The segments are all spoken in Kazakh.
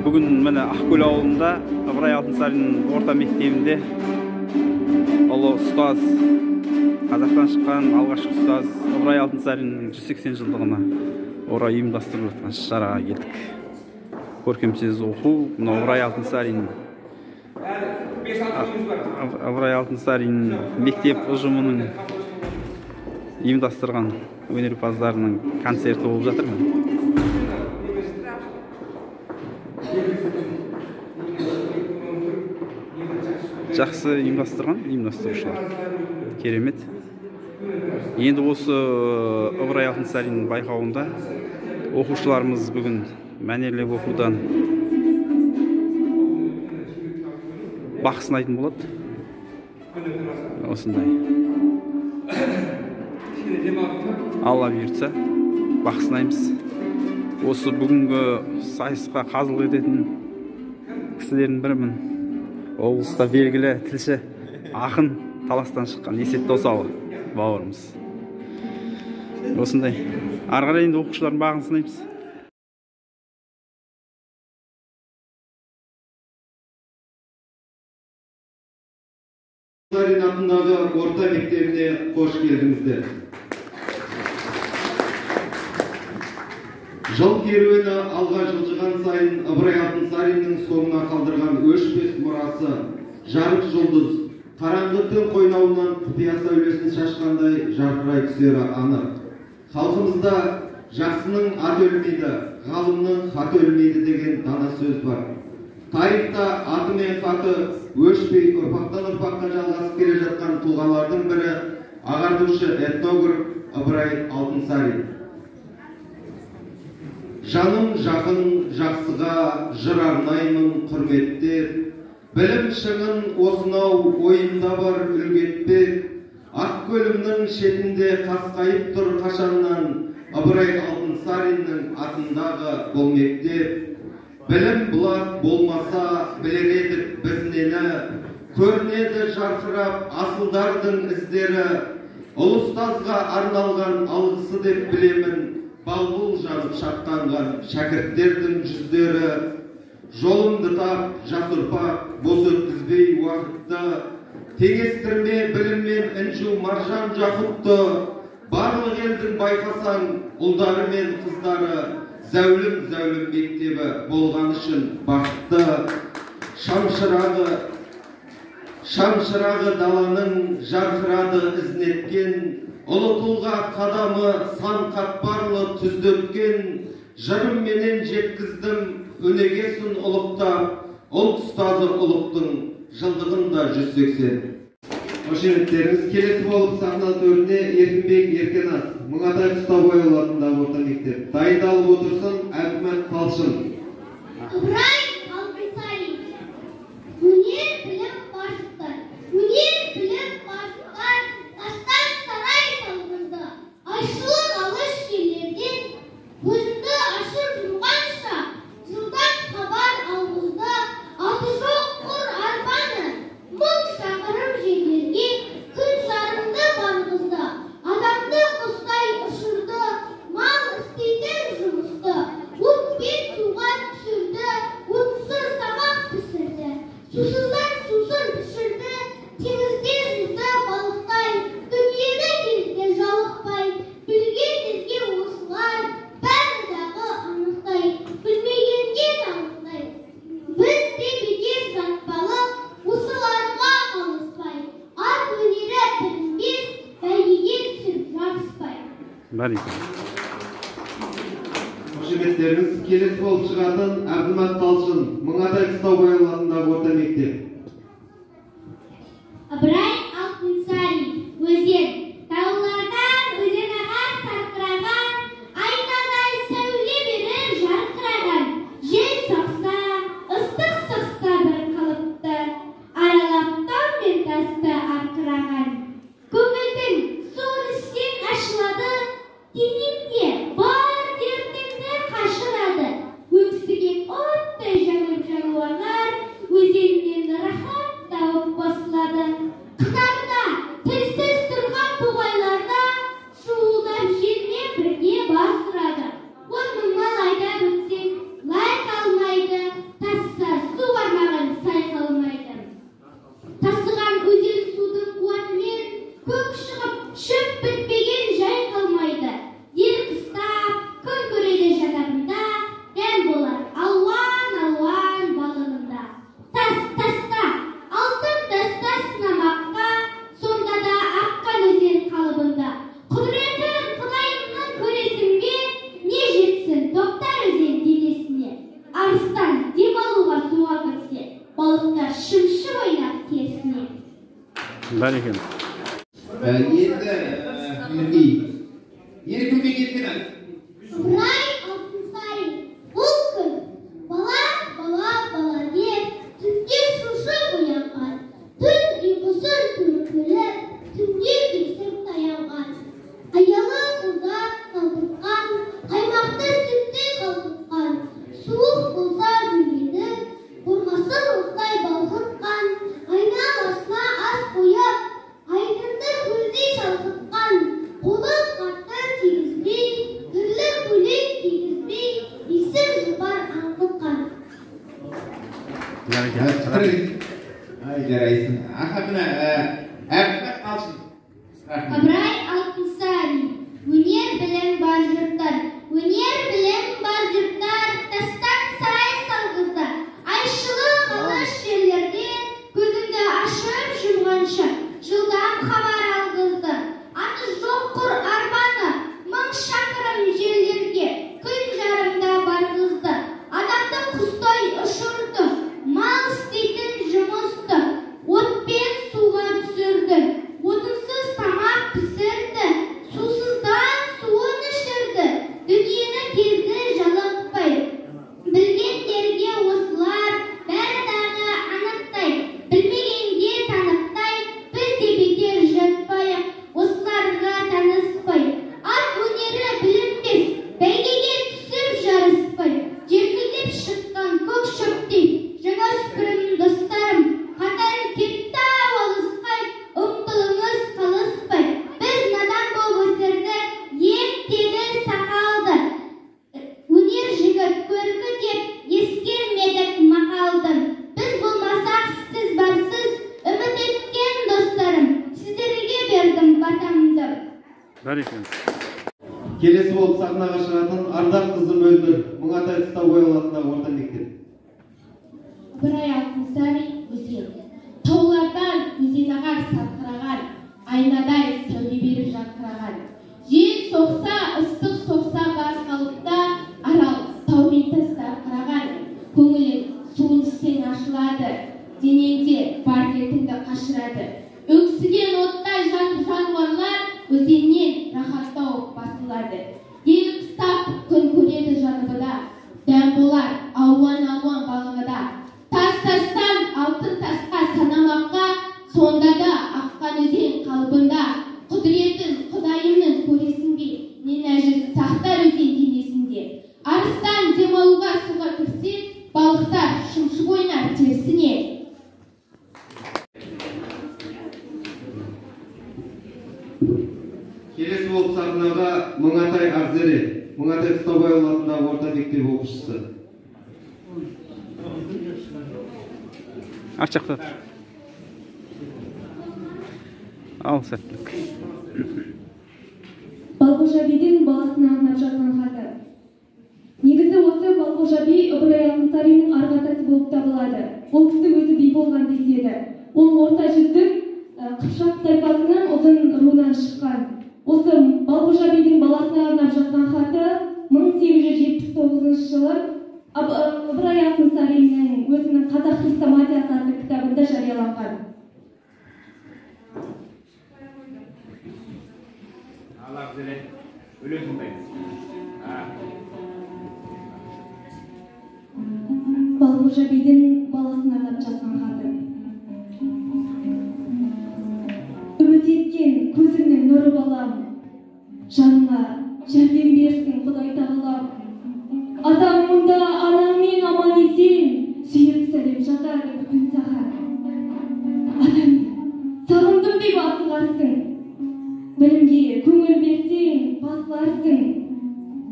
Бүгін міне Ақкөл ауылында Ыбырай Алтынсарин орта мектебінде ұлы ұстаз, қазақтан шыққан алғашқы ұстаз Ыбырай Алтынсариннің 180 жылдығына орай ұйымдастырылып жатқан шараға келдік. Көркемсөз оқу, мына Ыбырай Алтынсарин мектеп ұжымының ұйымдастырған өнерпаздарының концерті болып жатыр. Жақсы ұйымдастырушылар. Керемет. Енді осы Ыбырай Алтынсарин байқауында оқушыларымыз бүгін мәнерлеп оқудан бақ сынайтын болады. Осындай. Алла бұйыртса, бақ сынаймыз. Осы бүгінгі сайысқа қазылық ететін кісілердің бірімін. Облыста белгілі тілші, ақын, Таластан шыққан Есет Досалы бауырымыз. Осындай. Ары қарай енді оқушылардың бағын сынаймыз. Алтынсарин атындағы орта мектебіне қош келдіңіздер. Жыл керуені алға жылжыған сайын Ыбырай Алтынсариннің соңына қалдырған өшпес мұрасы, жарық жұлдыз, қараңғы түн қойнауынан құпия сәулесін шашқандай жарқырай түсері анық. Халқымызда жақсының аты өлмейді, ғалымның хаты өлмейді деген дана сөз бар. Тарихта аты мен хаты өшпей ұрпақтан ұрпаққа жалғасып келе жатқан тұлғалардың бірі ағартушы этнограф Ыбырай Алтынсарин. Жаным жақын жақсыға жыр арнаймын құрметтер, білім шыңын осынау ойымда бар үлгетпек, Ақкөлімнің шетінде қасқайып тұр қашаннан Ыбырай Алтынсариннің атындағы бұл мектеп. Білім бұлақ болмаса білер едік біз нені, көрінеді жарқырап асылдардың іздері, ұлы ұстазға арналған алғысы деп білемін, балбұл жанып шаттанған шәкірттердің жүздері. Жолымды тап жас ұрпақ бос өткізбей уақытты, теңестірме біліммен інжу маржан жақұтты. Барлық елдің байқасаң ұлдары мен қыздары, зәулім мектебі болған үшін бақытты. Шамшырағы даланың жарқырады ізінеткен, ұлы тұлға қадамы сан қатпарлы түздеткен. Жырым менен жеткіздім өнегесін ұлықтап, ұлт ұстазы ұлықтың жылдығында 180. Қошеметтеріңіз келесі болып сахна төріне Еркінбек Еркенас, Мыңатай Қыстаубайұлы атындағы орта мектеп. Дайындалып отырсын Әбдімәт Талшын. Ыбырай Алтынсарин. Өнер білім башықтар. Өнер білім башықтар. Таштан сарай салғызды. Айшылық алыш жерлерден көзімді ашып жұмғанша жылдан хабар алғызды. Аты жоқ құр арбаны. Мың шақырым жерлерге күн жарымды барғызды. Адамды құстай ұшырды. Мал істейтін жұмысты. Отпен суға түсірді. Отсыз тамақ пісірді. Сусыздан сусын пішірді. Теңізде жүзді балықтай. Дүниені кезге жалықпай. Білген елге осылар бәрі дағы анықтай. Білмегенге танықтай. Біз де бекер жатпалық, осыларға қалыспай. Ат өнері білінбес, бәйгеге түсіп жарыспай. Қошеметтеріңіз келесі болып шығатын Әбдімәт Талшын, Мыңатай Қыстаубайұлы атындағы орта мектеп. Ыбырай Алтынсарин. Өзен. Таулардан өзен ағар сарқыраған, айнадай сәуле беріп жарқыраған. Жел соқса, ыстық соқса бір қалыпты, аралап тау мен тасты арқыраған. Көңілдің сол істен ашылады, денеңде бар дертіңді қашырады. Өксіген оттай жанып жануарлар өзеннен Бәрекелді. Енді еркімге кеткен Ыбырай Алтынсарин, бұл күн бала деп түнде шошып оянған, түн ұйқысын түркіліп, түнде кесіп таянған, аялы ұзақ қалдырған, қаймақты сүтте қалдырған, суық болса жүрегін, болмасын осылай балқытқан, айналасына ас қойып, айдынды көлдей шалқытқан, қолын қатты тигізбей, түрлі бөлек тигізбей, есім жұпар аңқытқан. Жарайсың. Ақабына әбдік қалсын. Ыбырай Алтынсарин, өнер білім бар жұрттар, өнер білім бар жұрттар, тастан сарай салғыздар, айшылы алыс жерлерде көзіңді ашып жұмғанша, жылдам хабар алғызды. Аты жоқ құр арманы, мың шақырым жерлерге күн жарымда барғызды. Адамды құстай ұшырды, мал істейтін жұмысты, отпен суға түсірді, отынсыз тамақ пісірді, сусыздан суын ішірді, дүниені кезді жалықпай. Білгендерге осылар бәрі дағы анықтай, білмегенге танықтай, біз де бекер жатпайық, осыларға таныспай. Ат өнері білінбес, бәйгеге түсіп жарыспай, желкілдеп шыққан көк шөптей, жасөспірім достарым, қатарым кетті алысқай, ұмтылыңыз қалыспай. Біз надан болып өсірді, еттегі сақалды, өнер жігіт көркі деп ескермедік мақалды. Біз болмасақ сіз барсыз, үміт еткен достарым, сіздерге бердім батамды. Бәрекелді. Келесі болып сахнаға шығатын Ардақ қызы Мөлдір, Мұңатай Қыстаубай ауылындағы орта мектеп. Ыбырай Алтынсарин, өзен. Таулардан өзен ағар сарқыраған, айнадай сәуле беріп жарқыраған. Жел соқса, ыстық соқса бар қалыпта, арал таумен тастар қараған. Көңілің суын ішсең ашылады, денеңде бар дертіңді қашырады. Өксіген оттай жанып жануарлар өзеннен рахат тауып басылады. Ел қыстап күн көреді жаныбыда, дәм болар алуан балығыда. Тастан алтын тасқа санамаққа, сонда да аққан өзен қалбында. Құдіретін Құдайымның көресің бе, не нәжіс сақтар өзен денесінде. Арыстан демалуға суға кірсе, балықтар шымшып ойнар терсіне. Келесі болып сахнаға Мұңатай Ақзере, Мұңатай Қыстаубай ауылындағы орта мектеп оқушысы. Ашықта тұр. Ал сәттілік. Балғожа бидің баласына арнап жазған хаты. Негізі осы Балғожа би Ыбырай Алтынсариннің арғы-атасы болып табылады. Ол кісі өзі би болған деседі. Ол орта жүздің Қыпшақ тайпасының ұзын руынан шыққан. Осы Балғожа бидің баласына арнап жазған хаты 1879 жылы Ыбырай Алтынсариннің өзінің Қазақ хрестоматиясы атты кітабында жарияланған. Балғожа бидің баласына арнап жазған хаты. Үміт еткен көзіңнің нұры балам, жаныңа жәрдем берсін Құдай тағалам. Атам мұнда, анаңмен аман есен, сүйіп сәлем жазар бүгін саған. Атам, сағындым деп асыларсың, білімге көңіл берсең басыларсың.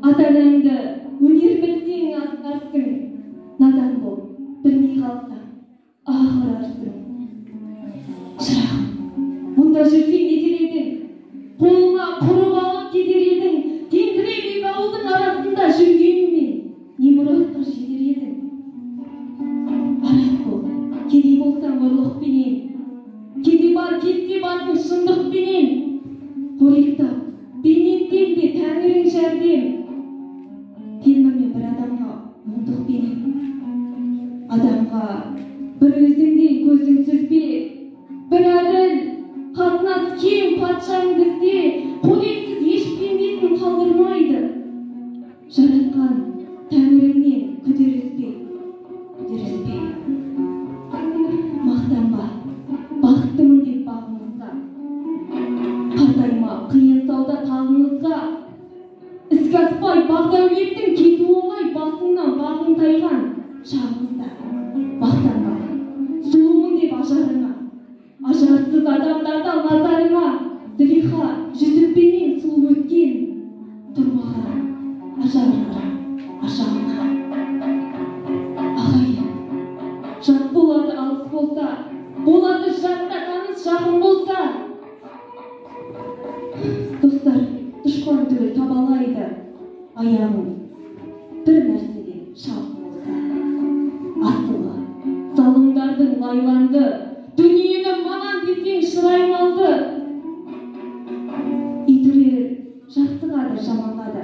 Ата-анаңды өнер білсең асқарсың, надан бол, білмей қалсаң ағырарсың. Шырағым, мұнда жүрсең нетер едің, қолыңа құрық алып кетер едің, тентірек ауылдың арасында жүргеніңмен не мұратқа жетер едің. Арас бол, кедей болсаң ұрлықпенен, кедей бар кетсе басың шындықпенен, қоректап бейнеттен де тәңірің жәрдем. патшаң бізде қолеңсіз еш пендесін қалдырмайды. Жаратқан Тәңіріңнен күдеріспе. Мақтанба, бақыттымын деп бағыңызға. Қартайма, қиын сауда тағыңызға. Іске аспай, бақ-дәулеттің кетуі оңай, басыңнан бағың тайған шағыңызда. Мақтанба, сұлумын деп ажарыңа, ажарсыз адамдарда назарыңа. Зылиха жүзікпенен сұлу өткен, тұрмаға ажарыңа, ажарыңа. Ағайын, жат болады алыс болса, болады жатта таныс жақын болса. Достар, дұшпан түгіл табалайды, аяғың бір нәрседен шалқын болса. Асылы, залымдардың лайланды, дүниені маған десең шырайың алды. Итірер жақсыға да жаманға да